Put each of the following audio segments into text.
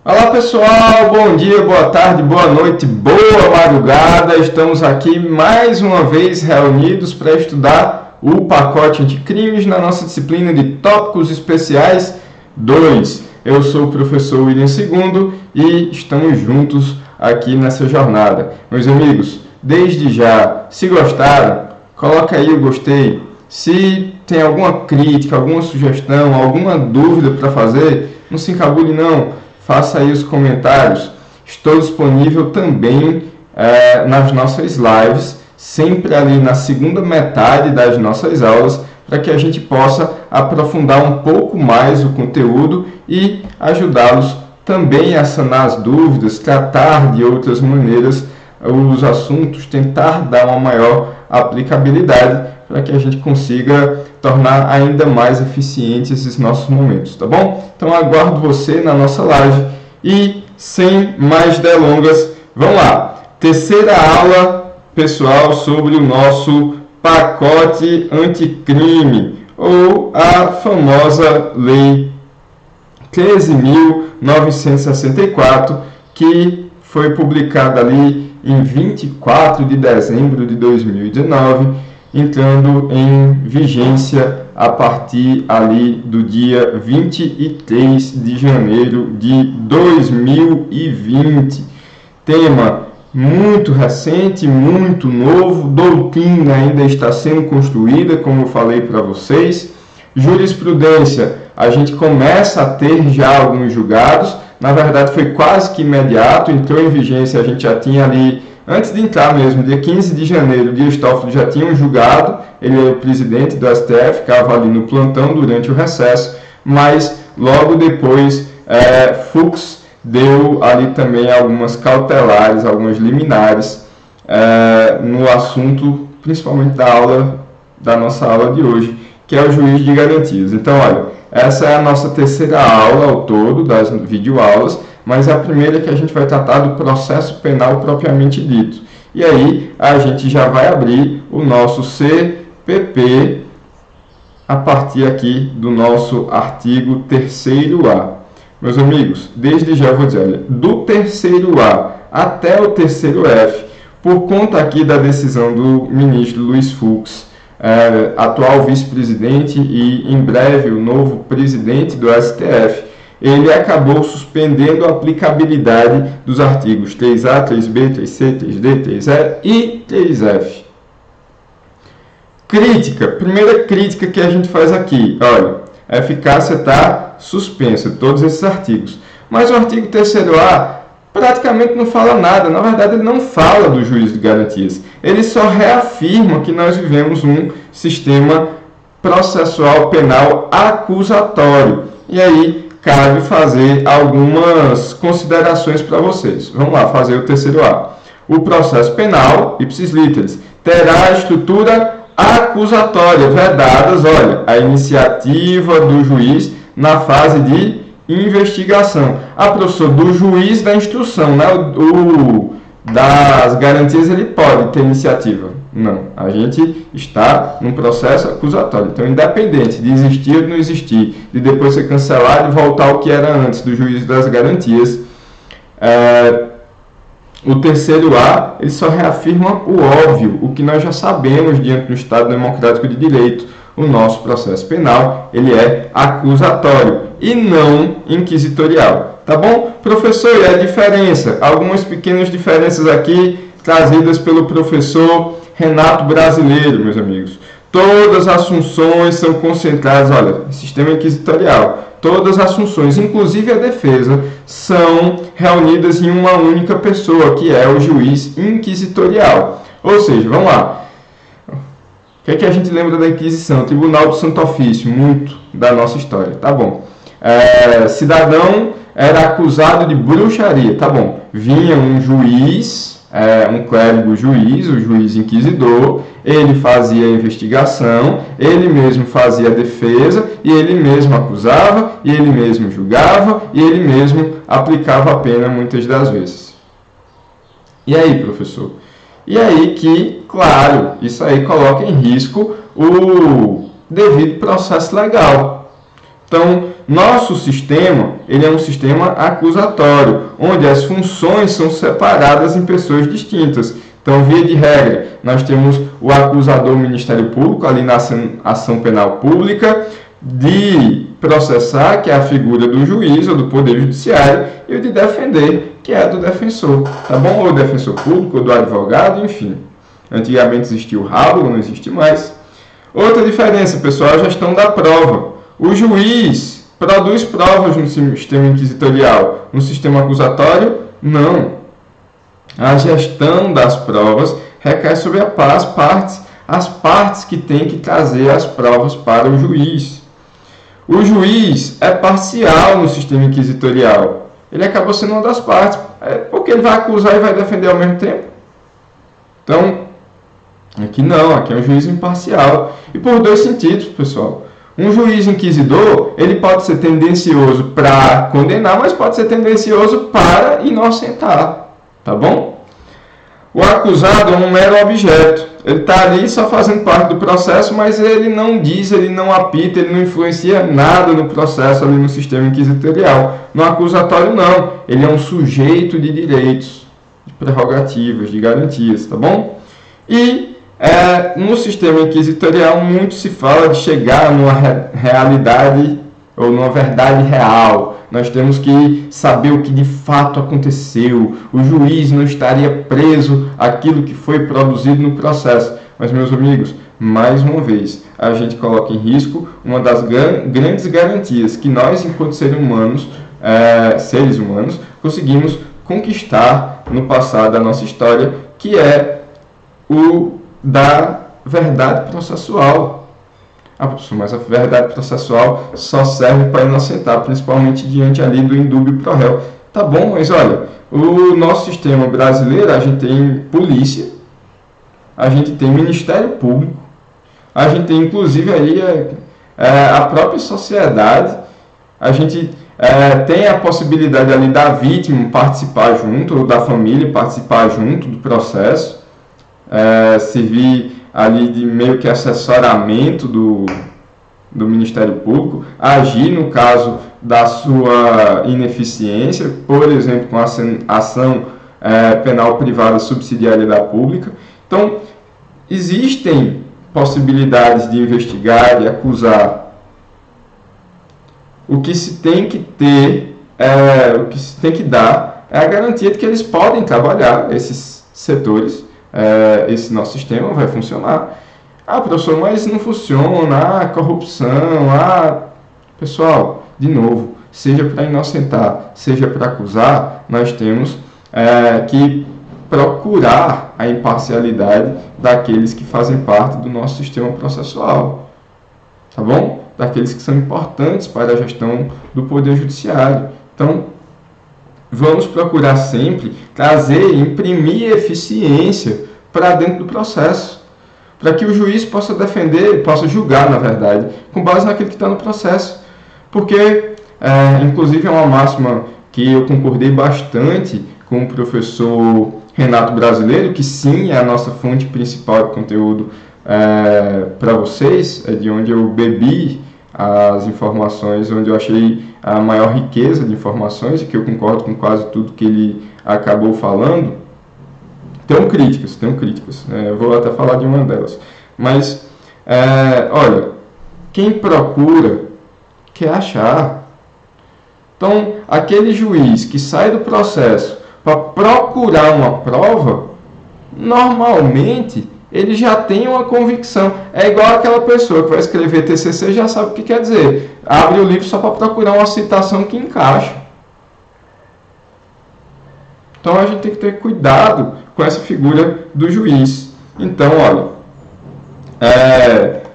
Olá pessoal, bom dia, boa tarde, boa noite, boa madrugada. Estamos aqui mais uma vez reunidos para estudar o pacote anticrimes na nossa disciplina de Tópicos Especiais 2. Eu sou o professor William II e estamos juntos aqui nessa jornada. Meus amigos, desde já, se gostaram, coloca aí o gostei. Se tem alguma crítica, alguma sugestão, alguma dúvida para fazer, não se encabule não. Faça aí os comentários. Estou disponível também nas nossas lives, sempre ali na segunda metade das nossas aulas, para que a gente possa aprofundar um pouco mais o conteúdo e ajudá-los também a sanar as dúvidas, tratar de outras maneiras os assuntos, tentar dar uma maior aplicabilidade para que a gente consiga tornar ainda mais eficientes esses nossos momentos, tá bom? Então aguardo você na nossa live e sem mais delongas, vamos lá. Terceira aula, pessoal, sobre o nosso pacote anticrime ou a famosa Lei 13.964, que foi publicada ali em 24 de dezembro de 2019, entrando em vigência a partir ali do dia 23 de janeiro de 2020. Tema muito recente, muito novo, doutrina ainda está sendo construída, como eu falei para vocês. Jurisprudência, a gente começa a ter já alguns julgados, na verdade foi quase que imediato, entrou em vigência, a gente já tinha ali, antes de entrar mesmo, dia 15 de janeiro, o Dias Toffoli já tinha um julgado, ele é o presidente do STF, ficava ali no plantão durante o recesso, mas logo depois Fux deu ali também algumas cautelares, algumas liminares no assunto, principalmente da nossa aula de hoje, que é o juiz de garantias. Então, olha, essa é a nossa terceira aula ao todo das videoaulas, mas é a primeira que a gente vai tratar do processo penal propriamente dito. E aí a gente já vai abrir o nosso CPP a partir aqui do nosso artigo 3º-A. Meus amigos, desde já eu vou dizer, olha, do 3º-A até o 3º-F, por conta aqui da decisão do ministro Luiz Fux, atual vice-presidente e em breve o novo presidente do STF, ele acabou suspendendo a aplicabilidade dos artigos 3A, 3B, 3C, 3D, 3E e 3F. Crítica. Primeira crítica que a gente faz aqui. Olha, a eficácia está suspensa, todos esses artigos. Mas o artigo 3º-A praticamente não fala nada. Na verdade, ele não fala do juiz de garantias. Ele só reafirma que nós vivemos um sistema processual penal acusatório. E aí cabe fazer algumas considerações para vocês. Vamos lá, fazer o 3º-A. O processo penal, ipsis literis, terá a estrutura acusatória, vedadas, olha, a iniciativa do juiz na fase de investigação. Professor, do juiz da instrução, né? O das garantias ele pode ter iniciativa. Não, a gente está num processo acusatório. Então, independente de existir ou não existir, de depois ser cancelado e voltar ao que era antes do juízo das garantias, o 3º-A ele só reafirma o óbvio, o que nós já sabemos diante do Estado Democrático de Direito. O nosso processo penal ele é acusatório e não inquisitorial. Tá bom? Professor, e a diferença? Algumas pequenas diferenças aqui trazidas pelo professor Renato Brasileiro, meus amigos. Todas as funções são concentradas, olha, sistema inquisitorial. Todas as funções, inclusive a defesa, são reunidas em uma única pessoa, que é o juiz inquisitorial. Ou seja, vamos lá. O que é que a gente lembra da Inquisição? Tribunal do Santo Ofício, muito da nossa história. Tá bom. Cidadão era acusado de bruxaria. Tá bom. Vinha um juiz, um clérigo juiz, o juiz inquisidor, ele fazia a investigação, ele mesmo fazia a defesa, e ele mesmo acusava, e ele mesmo julgava, e ele mesmo aplicava a pena muitas das vezes. E aí, professor? E aí que, claro, isso aí coloca em risco o devido processo legal. Então, nosso sistema, ele é um sistema acusatório, onde as funções são separadas em pessoas distintas. Então, via de regra, nós temos o acusador, o Ministério Público, ali na ação penal pública, de processar, que é a figura do juiz ou do Poder Judiciário, e o de defender, que é a do defensor, tá bom? Ou do defensor público, ou do advogado, enfim. Antigamente existia o rabo, não existe mais. Outra diferença, pessoal, é a gestão da prova. O juiz produz provas no sistema inquisitorial. No sistema acusatório, não. A gestão das provas recai sobre as partes que têm que trazer as provas para o juiz. O juiz é parcial no sistema inquisitorial. Ele acaba sendo uma das partes, porque ele vai acusar e vai defender ao mesmo tempo. Então, aqui não, aqui é um juiz imparcial. E por dois sentidos, pessoal. Um juiz inquisidor, ele pode ser tendencioso para condenar, mas pode ser tendencioso para inocentar, tá bom? O acusado é um mero objeto. Ele está ali só fazendo parte do processo, mas ele não diz, ele não apita, ele não influencia nada no processo ali no sistema inquisitorial. No acusatório, não. Ele é um sujeito de direitos, de prerrogativas, de garantias, tá bom? E no sistema inquisitorial, muito se fala de chegar numa realidade ou numa verdade real. Nós temos que saber o que de fato aconteceu. O juiz não estaria preso àquilo que foi produzido no processo. Mas, meus amigos, mais uma vez, a gente coloca em risco uma das grandes garantias que nós, enquanto seres humanos, conseguimos conquistar no passado da nossa história, que é o da verdade processual. Mas a verdade processual só serve para inocentar, principalmente diante ali do indúbio pro réu. Tá bom, mas olha, o nosso sistema brasileiro, a gente tem polícia, a gente tem Ministério Público, a gente tem inclusive aí a própria sociedade, a gente tem a possibilidade ali da vítima participar junto, ou da família participar junto do processo, servir ali de meio que assessoramento do Ministério Público, agir no caso da sua ineficiência, por exemplo, com a ação penal privada subsidiária da pública. Então, existem possibilidades de investigar e acusar. O que se tem que ter, o que se tem que dar é a garantia de que eles podem trabalhar, esses setores. Esse nosso sistema vai funcionar. Professor, mas não funciona, corrupção, pessoal, de novo, seja para inocentar, seja para acusar, nós temos que procurar a imparcialidade daqueles que fazem parte do nosso sistema processual, tá bom? Daqueles que são importantes para a gestão do Poder Judiciário. Então, vamos procurar sempre trazer, imprimir eficiência para dentro do processo, para que o juiz possa defender, possa julgar, na verdade, com base naquilo que está no processo. Porque, inclusive, é uma máxima que eu concordei bastante com o professor Renato Brasileiro, que sim, é a nossa fonte principal de conteúdo para vocês, é de onde eu bebi as informações, onde eu achei a maior riqueza de informações, e que eu concordo com quase tudo que ele acabou falando. Tenho críticas, eu vou até falar de uma delas. Mas, olha, quem procura, quer achar. Então, aquele juiz que sai do processo para procurar uma prova, normalmente ele já tem uma convicção. É igual aquela pessoa que vai escrever TCC e já sabe o que quer dizer. Abre o livro só para procurar uma citação que encaixa. Então a gente tem que ter cuidado com essa figura do juiz. Então, olha,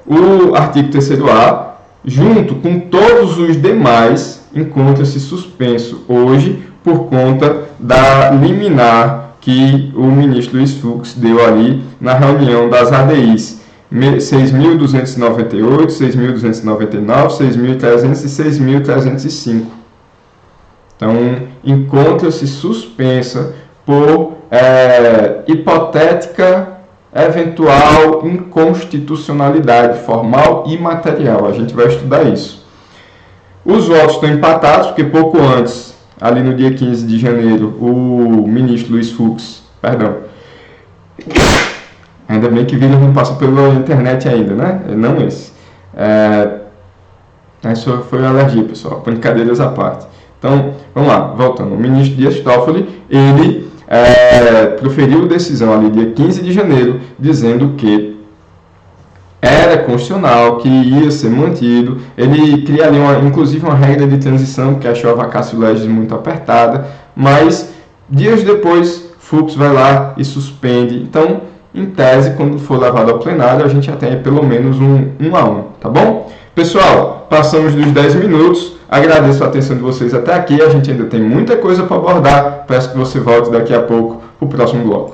o artigo 3º-A, junto com todos os demais, encontra-se suspenso hoje por conta da liminar que o ministro Luiz Fux deu ali na reunião das ADIs 6.298, 6.299, 6.300 e 6.305. Então, encontra-se suspensa por hipotética eventual inconstitucionalidade formal e material. A gente vai estudar isso. Os votos estão empatados, porque pouco antes, ali no dia 15 de janeiro, o ministro Luiz Fux, perdão, ainda bem que vírus não passa pela internet ainda, né? Não esse. Isso foi uma alergia, pessoal. Brincadeiras à parte. Então, vamos lá, voltando. O ministro Dias Toffoli, ele proferiu decisão ali dia 15 de janeiro, dizendo que era constitucional, que ia ser mantido. Ele cria ali, inclusive, uma regra de transição, porque achou a vacatio legis muito apertada, mas dias depois, Fux vai lá e suspende. Então, em tese, quando for levado ao plenário, a gente já tem pelo menos um 1-1, tá bom? Pessoal, passamos dos 10 minutos. Agradeço a atenção de vocês até aqui. A gente ainda tem muita coisa para abordar. Peço que você volte daqui a pouco para o próximo bloco.